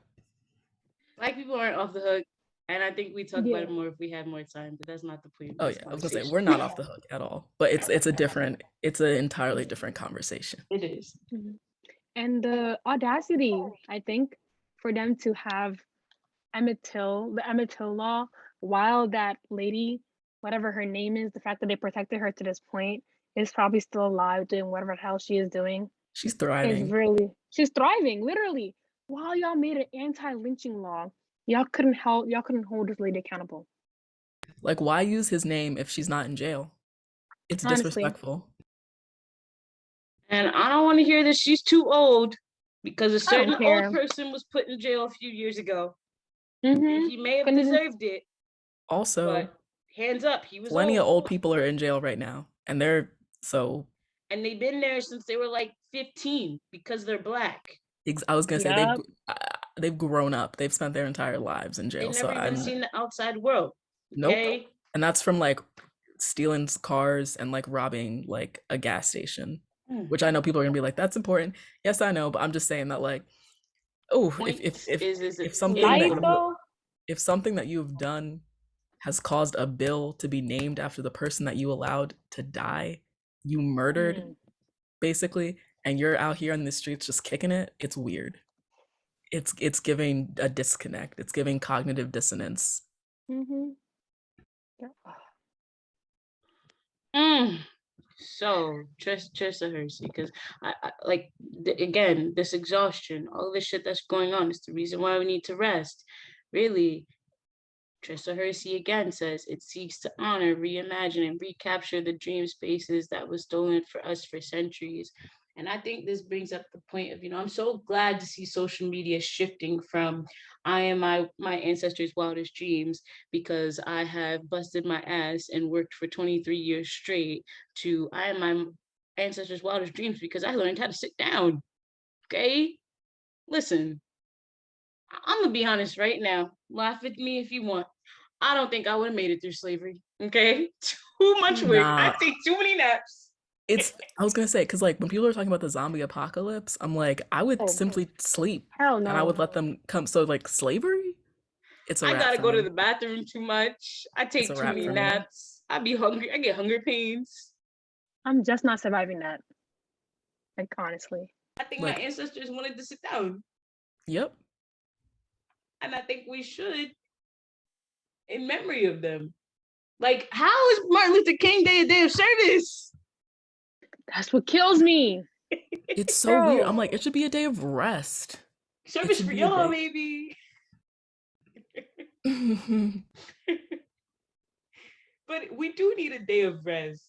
Black people aren't off the hook. And I think we talk about it Yeah. more if we had more time, but that's not the point of Oh this yeah, I was gonna say conversation. we're not off the hook at all, but it's an entirely different conversation. It is. Mhm. And the audacity, I think, for them to have the Emmett Till law, while that lady, whatever her name is, the fact that they protected her to this point, is probably still alive doing whatever the hell she is doing, She's is thriving. really, she's thriving, literally. While y'all made an anti-lynching law, y'all couldn't hold this lady accountable. Like, why use his name if she's not in jail? It's Honestly. disrespectful. And I don't want to hear that she's too old because a I don't certain old care. person was put in jail a few years ago. Mm-hmm. He may have Couldn't even, deserved it, Also, but hands up, he was plenty of old. old people are in jail right now, and they're so. And they've been there since they were like 15 because they're Black. I was gonna say yeah. they've grown up. They've spent their entire lives in They've jail. So never even I'm seen the outside world. nope. Okay. And that's from like stealing cars and like robbing like a gas station, which I know people are gonna be like, that's important. Yes, I know, but I'm just saying that like, oh, Point is if something Life that though, if something that you've done has caused a bill to be named after the person that you allowed to die, you murdered basically, and you're out here on the streets just kicking it, it's weird. It's giving a disconnect. It's giving cognitive dissonance. mm-hmm. So Trista Hersey, because I like again this exhaustion, all this shit that's going on is the reason why we need to rest. Really, Trista Hersey again says it seeks to honor, reimagine, and recapture the dream spaces that was stolen for us for centuries. And I think this brings up the point of, I'm so glad to see social media shifting from I am my ancestors' wildest dreams because I have busted my ass and worked for 23 years straight to I am my ancestors' wildest dreams because I learned how to sit down. Okay? Listen, I'm gonna be honest right now. Laugh at me if you want. I don't think I would have made it through slavery. Okay, too much work. I Nah, take too many naps. I was gonna say, because like when people are talking about the zombie apocalypse, I'm like, I would simply sleep hell and I would let no. them come. So like slavery, it's a I wrap gotta for go to me. the bathroom too much. I It's take a too wrap many for me. naps. I be hungry. I get hunger pains. I'm just not surviving that. Like honestly. I think my Like, ancestors wanted to sit down, yep. and I think we should, in memory of them. Like, how is Martin Luther King Day a day of service? That's what kills me. It's so weird. Bro. I'm like, it should be a day of rest. It Service should for be a y'all, day. baby. But we do need a day of rest.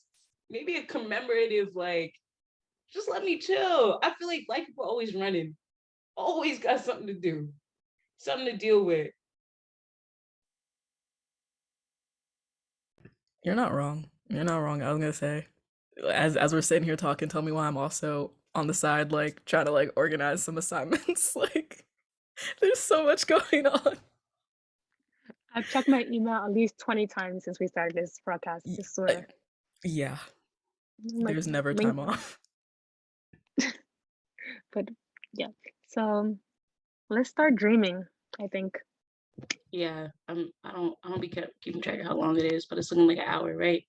Maybe a commemorative, like, Just let me chill. I feel like Black people always running, always got something to do, something to deal with. You're not wrong. You're not wrong. I was gonna say, as we're sitting here talking, tell me why I'm also on the side, like trying to like organize some assignments. Like, there's so much going on. I've checked my email at least 20 times since we started this broadcast. Y- I swear. yeah, I'm like, there's never link, time off. but yeah. So let's start dreaming, I think. Yeah, I don't be keeping track of how long it is, but it's looking like an hour, right?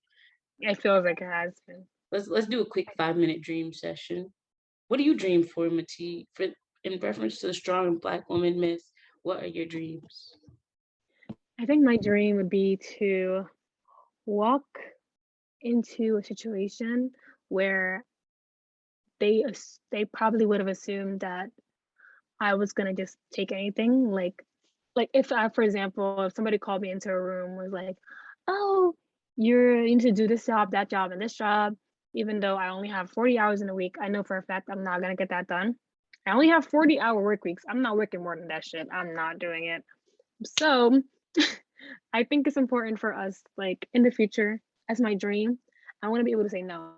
It feels like it has been. Let's do a quick 5-minute dream session. What do you dream for, Maty? For in reference to the strong Black woman myth, what are your dreams? I think my dream would be to walk into a situation where they probably would have assumed that I was gonna just take anything. Like if I, for example, if somebody called me into a room was like, "Oh, you need to do this job, that job, and this job," even though I only have 40 hours in a week, I know for a fact I'm not gonna get that done. I only have 40-hour work weeks. I'm not working more than that shit. I'm not doing it. So I think it's important for us, like in the future, as my dream, I want to be able to say no.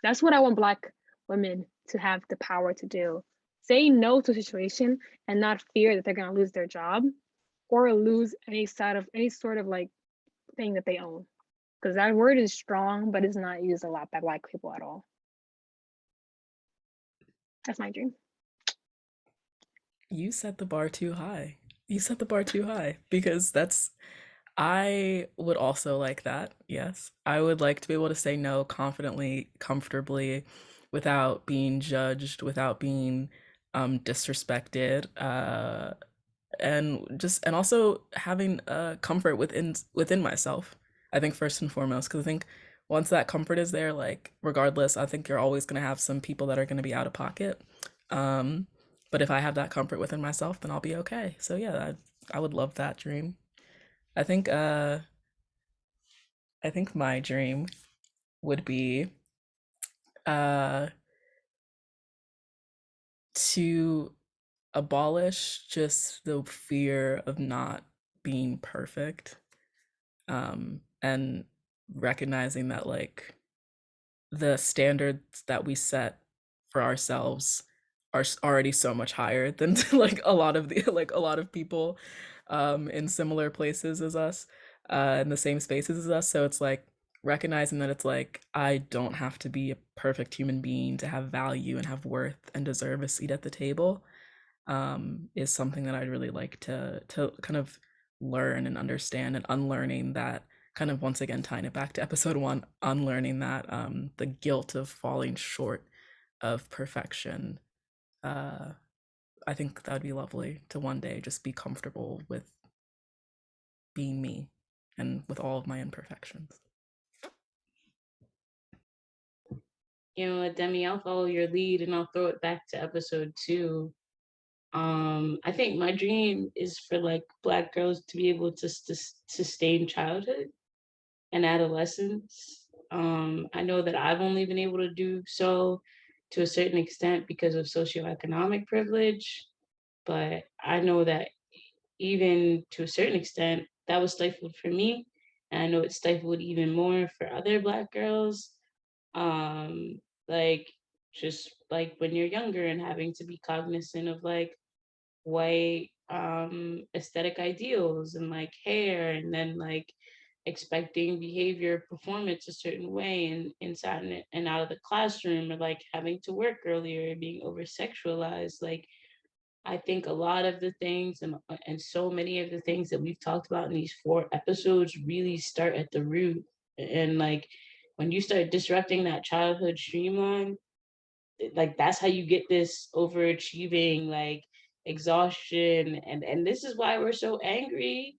That's what I want Black women to have the power to do. Say no to a situation and not fear that they're gonna lose their job or lose any sort of like thing that they own. Because that word is strong, but it's not used a lot by Black people at all. That's my dream. You set the bar too high. You set the bar too high because I would also like that. Yes. I would like to be able to say no confidently, comfortably, without being judged, without being disrespected, and also having comfort within myself. I think first and foremost, because I think once that comfort is there, like regardless, I think you're always going to have some people that are going to be out of pocket. Um, but if I have that comfort within myself, then I'll be okay. So yeah, I would love that dream. I think uh I think my dream would be uh to abolish just the fear of not being perfect, and recognizing that like the standards that we set for ourselves are already so much higher than like a lot of people in similar places as us, in the same spaces as us. So it's like recognizing that it's like I don't have to be a perfect human being to have value and have worth and deserve a seat at the table, is something that I'd really like to kind of learn and understand, and unlearning that, kind of once again tying it back to episode one, unlearning that the guilt of falling short of perfection. uh I think that would be lovely to one day just be comfortable with being me and with all of my imperfections. You know what, Demi, I'll follow your lead and I'll throw it back to episode 2. I think my dream is for like Black girls to be able to sustain childhood and adolescence. I know that I've only been able to do so to a certain extent because of socioeconomic privilege, but I know that even to a certain extent, that was stifled for me. And I know it's stifled even more for other Black girls. Um, like, just like when you're younger and having to be cognizant of like white aesthetic ideals and like hair, and then like expecting behavior performance a certain way and inside and out of the classroom, or like having to work earlier, being over sexualized. Like, I think a lot of the things and so many of the things that we've talked about in these 4 episodes really start at the root. And like when you start disrupting that childhood streamline, like that's how you get this overachieving like exhaustion, and this is why we're so angry.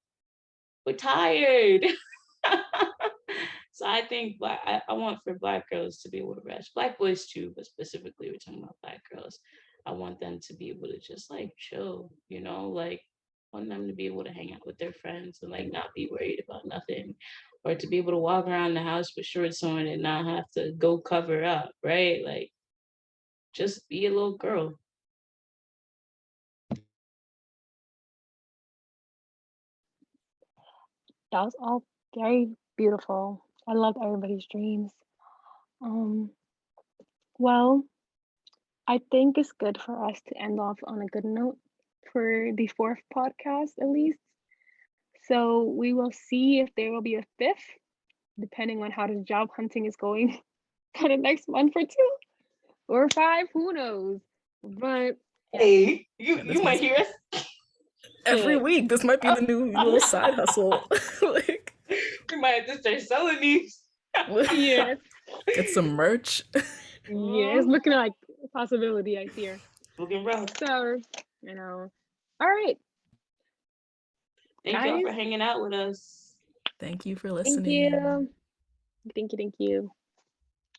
We're tired. So I think I want for Black girls to be able to rest, Black boys too, but specifically we're talking about Black girls. I want them to be able to just like chill, you know, like want them to be able to hang out with their friends and like not be worried about nothing, or to be able to walk around the house with shorts on and not have to go cover up, right? Like just be a little girl. That was all very beautiful. I loved everybody's dreams. Um, well, I think it's good for us to end off on a good note for the fourth podcast, at least. So we will see if there will be a fifth, depending on how the job hunting is going for the next month or two or five. Who knows? But Hey, you This might must- hear us. Every shit, week, this might be the new little side hustle. Like, We might have to start selling these. yeah, get some merch. yeah, it's looking like a possibility, I fear. Looking rough. So, you know, all right, Thank y'all guys. for hanging out with us. Thank you for Thank listening. you. Thank you. Thank you.